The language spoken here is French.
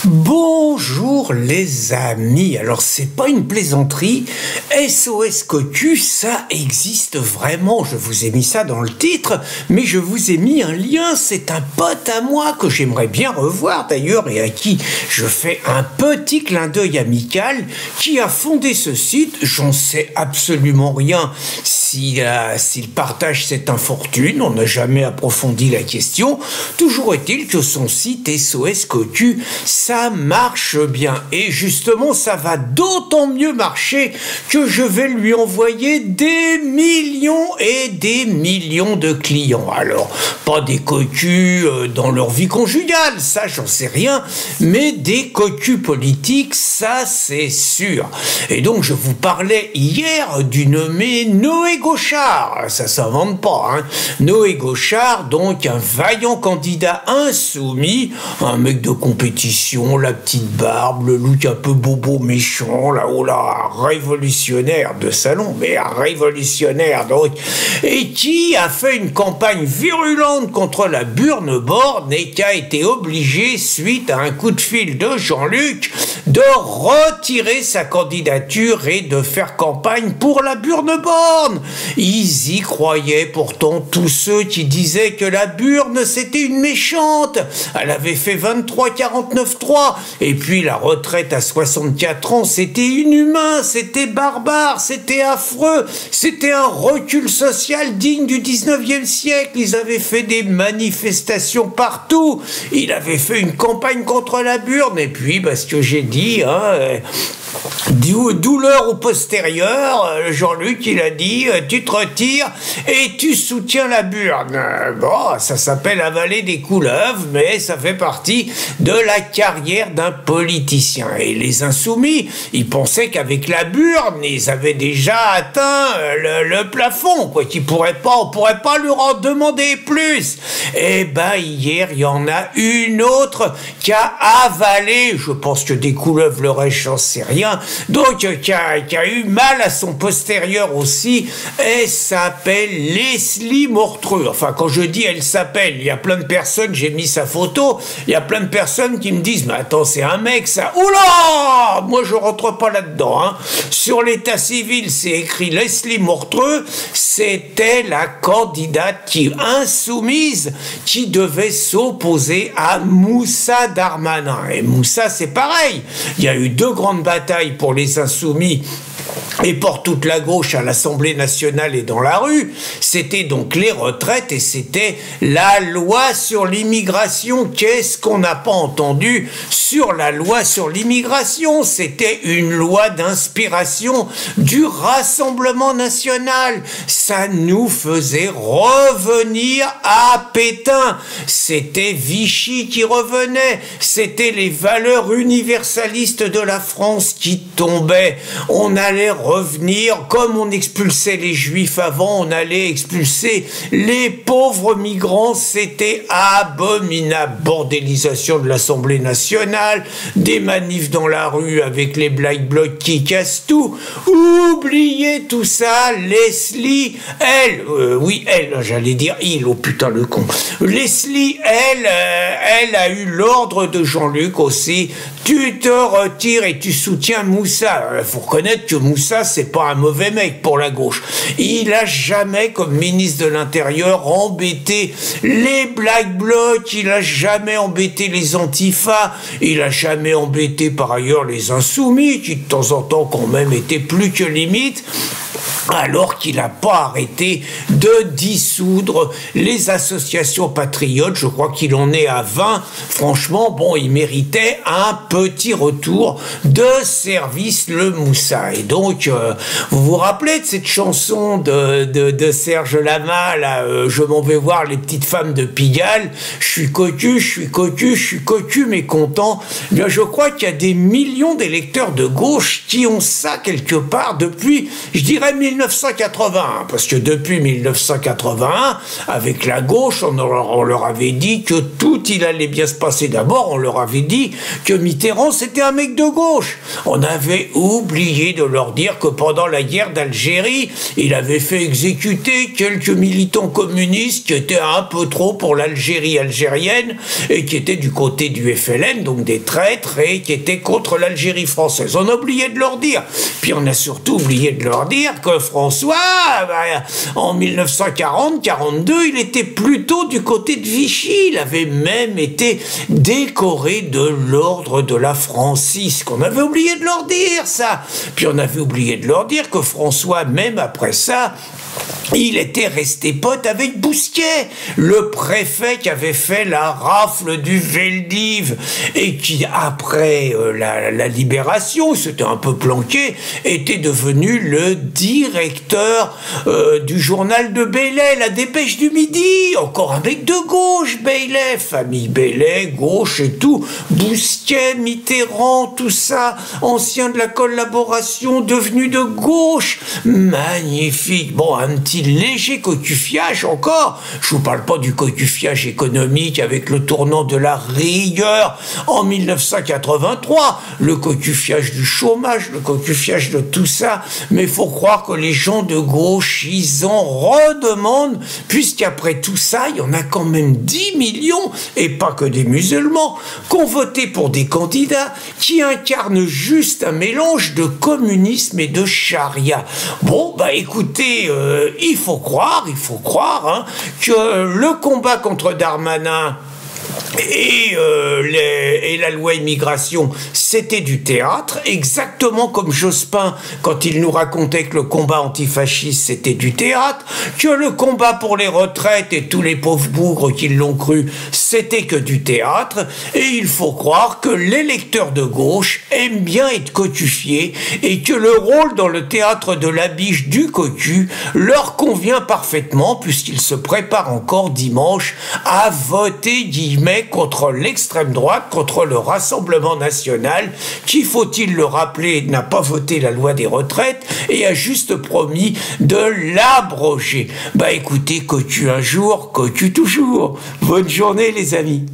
Bonjour les amis, alors c'est pas une plaisanterie, SOS Cocu, ça existe vraiment, je vous ai mis ça dans le titre, mais je vous ai mis un lien, c'est un pote à moi que j'aimerais bien revoir d'ailleurs et à qui je fais un petit clin d'œil amical, qui a fondé ce site, j'en sais absolument rien s'il partage cette infortune, on n'a jamais approfondi la question, toujours est-il que son site SOS Cocu, ça marche bien. Et justement, ça va d'autant mieux marcher que je vais lui envoyer des millions et des millions de clients. Alors, pas des cocus dans leur vie conjugale, ça j'en sais rien, mais des cocus politiques, ça c'est sûr. Et donc, je vous parlais hier du nommé Noé Gauchard. Ça s'invente pas, hein. Noé Gauchard, donc un vaillant candidat insoumis, un mec de compétition, la petite barbe, le look un peu bobo méchant, là, oh là, révolutionnaire de salon, mais un révolutionnaire donc, et qui a fait une campagne virulente contre la burne-borne et qui a été obligé, suite à un coup de fil de Jean-Luc, de retirer sa candidature et de faire campagne pour la burne-borne. Ils y croyaient pourtant tous ceux qui disaient que la burne c'était une méchante. Elle avait fait 23,49,3 et puis la retraite à 64 ans c'était inhumain, c'était barbare, c'était affreux, c'était un recul social digne du 19e siècle. Ils avaient fait des manifestations partout, il avait fait une campagne contre la burne et puis ce que j'ai dit, hein, douleur au postérieur, Jean-Luc il a dit tu te retires et tu soutiens la burne. Bon, ça s'appelle avaler des couleuvres, mais ça fait partie de la carrière d'un politicien. Et les insoumis, ils pensaient qu'avec la burne, ils avaient déjà atteint le plafond, quoi, on pourrait pas leur en demander plus. Et hier, il y en a une autre qui a avalé, je pense que des couleuvres le reste, j'en sais rien, donc qui a eu mal à son postérieur aussi. Elle s'appelle Leslie Mortreux. Enfin, quand je dis elle s'appelle, il y a plein de personnes, j'ai mis sa photo, il y a plein de personnes qui me disent mais attends, c'est un mec ça. Oula, moi je rentre pas là-dedans, hein. Sur l'état civil c'est écrit Leslie Mortreux, c'était la candidate insoumise qui devait s'opposer à Moussa Darmanin. Et Moussa c'est pareil, il y a eu deux grandes batailles pour les insoumis et pour toute la gauche à l'Assemblée nationale et dans la rue, c'était donc les retraites et c'était la loi sur l'immigration. Qu'est-ce qu'on n'a pas entendu sur la loi sur l'immigration? C'était une loi d'inspiration du Rassemblement national. Ça nous faisait revenir à Pétain. C'était Vichy qui revenait. C'était les valeurs universalistes de la France qui tombaient. On allait revenir, comme on expulsait les juifs avant, on allait expulser les pauvres migrants. C'était abominable. Bordélisation de l'Assemblée nationale, des manifs dans la rue avec les Black Blocs qui cassent tout. Oubliez tout ça. Leslie, j'allais dire il, oh putain le con. Leslie, elle a eu l'ordre de Jean-Luc aussi. Tu te retires et tu soutiens Moussa. Il faut reconnaître que Moussa, c'est pas un mauvais mec pour la gauche. Il a jamais, comme ministre de l'Intérieur, embêté les Black Blocs, il a jamais embêté les Antifa, il a jamais embêté par ailleurs les Insoumis, qui de temps en temps quand même étaient plus que limite, alors qu'il n'a pas arrêté de dissoudre les associations patriotes. Je crois qu'il en est à 20. Franchement, bon, il méritait un petit retour de service, le Moussa. Et donc, vous vous rappelez de cette chanson de Serge Lama, là, je m'en vais voir les petites femmes de Pigalle, je suis cocu, mais content. Bien, je crois qu'il y a des millions d'électeurs de gauche qui ont ça quelque part depuis, je dirais, 19 1981, parce que depuis 1981, avec la gauche, on leur avait dit que tout il allait bien se passer. D'abord, on leur avait dit que Mitterrand c'était un mec de gauche. On avait oublié de leur dire que pendant la guerre d'Algérie, il avait fait exécuter quelques militants communistes qui étaient un peu trop pour l'Algérie algérienne et qui étaient du côté du FLN, donc des traîtres, et qui étaient contre l'Algérie française. On a oublié de leur dire. Puis on a surtout oublié de leur dire que François, en 1940-42, il était plutôt du côté de Vichy. Il avait même été décoré de l'ordre de la Francisque. On avait oublié de leur dire ça. Puis on avait oublié de leur dire que François, même après ça, il était resté pote avec Bousquet, le préfet qui avait fait la rafle du Veldiv et qui, après la libération, s'était un peu planqué, était devenu le directeur du journal de Baillet, la Dépêche du Midi. Encore un mec de gauche, Baillet, famille Baillet, gauche et tout, Bousquet, Mitterrand, tout ça, ancien de la collaboration, devenu de gauche. Magnifique. Bon, un petit léger cocufiage encore. Je vous parle pas du cocufiage économique avec le tournant de la rigueur en 1983, le cocufiage du chômage, le cocufiage de tout ça, mais il faut croire que les gens de gauche, ils en redemandent, puisqu'après tout ça, il y en a quand même 10 millions, et pas que des musulmans, qui ont voté pour des candidats qui incarnent juste un mélange de communisme et de charia. Bon, bah écoutez, il faut croire hein, que le combat contre Darmanin et la loi immigration, c'était du théâtre, exactement comme Jospin, quand il nous racontait que le combat antifasciste, c'était du théâtre, que le combat pour les retraites et tous les pauvres bougres qui l'ont cru, c'était que du théâtre, et il faut croire que l'électeur de gauche aime bien être cocufié, et que le rôle dans le théâtre de la biche du cocu leur convient parfaitement, puisqu'ils se préparent encore dimanche à voter, guillemets, contre l'extrême droite, contre le Rassemblement national, qui, faut-il le rappeler, n'a pas voté la loi des retraites et a juste promis de l'abroger. Bah écoutez, cocu un jour, cocu toujours. Bonne journée les amis.